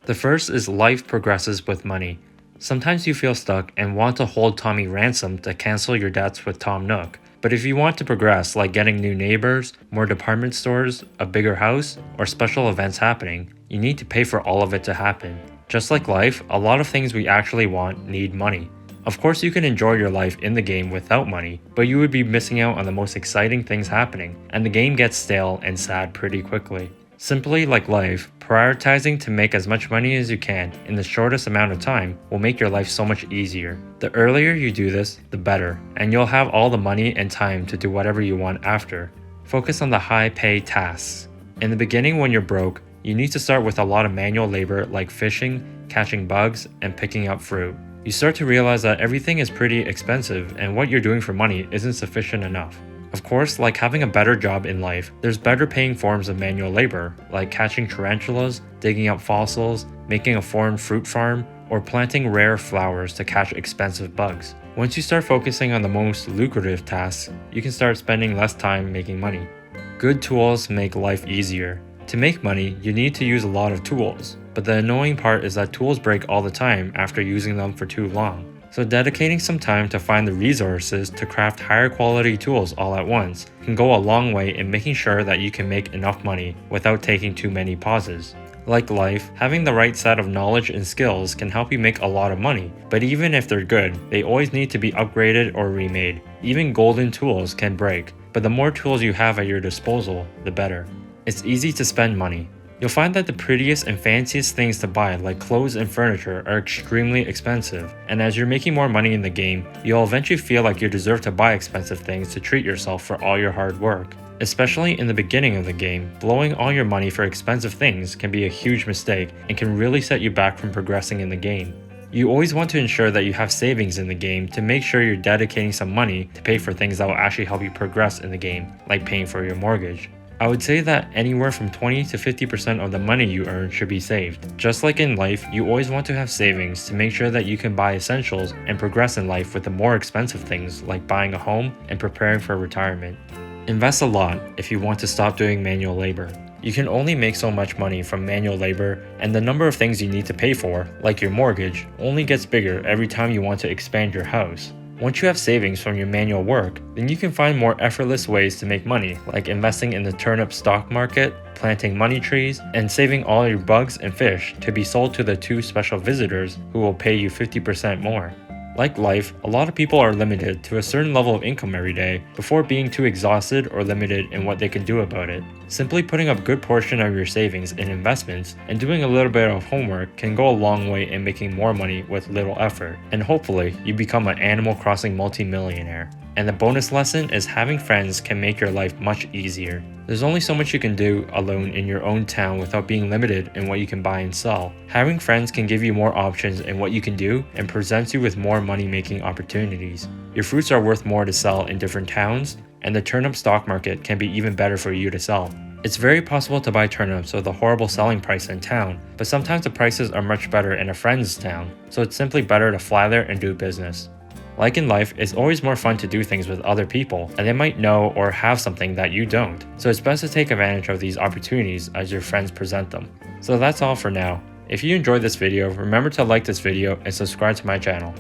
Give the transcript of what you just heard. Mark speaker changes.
Speaker 1: The first is life progresses with money. Sometimes you feel stuck and want to hold Tommy ransom to cancel your debts with Tom Nook. But if you want to progress, like getting new neighbors, more department stores, a bigger house, or special events happening, you need to pay for all of it to happen. Just like life, a lot of things we actually want need money. Of course, you can enjoy your life in the game without money, but you would be missing out on the most exciting things happening, and the game gets stale and sad pretty quickly. Simply like life, prioritizing to make as much money as you can in the shortest amount of time will make your life so much easier. The earlier you do this, the better, and you'll have all the money and time to do whatever you want after. Focus on the high pay tasks. In the beginning, when you're broke, you need to start with a lot of manual labor like fishing, catching bugs, and picking up fruit. You start to realize that everything is pretty expensive and what you're doing for money isn't sufficient enough. Of course, like having a better job in life, there's better paying forms of manual labor, like catching tarantulas, digging up fossils, making a foreign fruit farm, or planting rare flowers to catch expensive bugs. Once you start focusing on the most lucrative tasks, you can start spending less time making money. Good tools make life easier. To make money, you need to use a lot of tools, but the annoying part is that tools break all the time after using them for too long. So dedicating some time to find the resources to craft higher quality tools all at once can go a long way in making sure that you can make enough money without taking too many pauses. Like life, having the right set of knowledge and skills can help you make a lot of money, but even if they're good, they always need to be upgraded or remade. Even golden tools can break, but the more tools you have at your disposal, the better. It's easy to spend money. You'll find that the prettiest and fanciest things to buy, like clothes and furniture, are extremely expensive, and as you're making more money in the game, you'll eventually feel like you deserve to buy expensive things to treat yourself for all your hard work. Especially in the beginning of the game, blowing all your money for expensive things can be a huge mistake and can really set you back from progressing in the game. You always want to ensure that you have savings in the game to make sure you're dedicating some money to pay for things that will actually help you progress in the game, like paying for your mortgage. I would say that anywhere from 20 to 50% of the money you earn should be saved. Just like in life, you always want to have savings to make sure that you can buy essentials and progress in life with the more expensive things like buying a home and preparing for retirement. Invest a lot if you want to stop doing manual labor. You can only make so much money from manual labor, and the number of things you need to pay for, like your mortgage, only gets bigger every time you want to expand your house. Once you have savings from your manual work, then you can find more effortless ways to make money, like investing in the turnip stock market, planting money trees, and saving all your bugs and fish to be sold to the 2 special visitors who will pay you 50% more. Like life, a lot of people are limited to a certain level of income every day before being too exhausted or limited in what they can do about it. Simply putting a good portion of your savings in investments and doing a little bit of homework can go a long way in making more money with little effort, and hopefully you become an Animal Crossing multi-millionaire. And the bonus lesson is having friends can make your life much easier. There's only so much you can do alone in your own town without being limited in what you can buy and sell. Having friends can give you more options in what you can do and presents you with more money-making opportunities. Your fruits are worth more to sell in different towns, and the turnip stock market can be even better for you to sell. It's very possible to buy turnips with a horrible selling price in town, but sometimes the prices are much better in a friend's town, so it's simply better to fly there and do business. Like in life, it's always more fun to do things with other people, and they might know or have something that you don't, so it's best to take advantage of these opportunities as your friends present them. So that's all for now. If you enjoyed this video, remember to like this video and subscribe to my channel.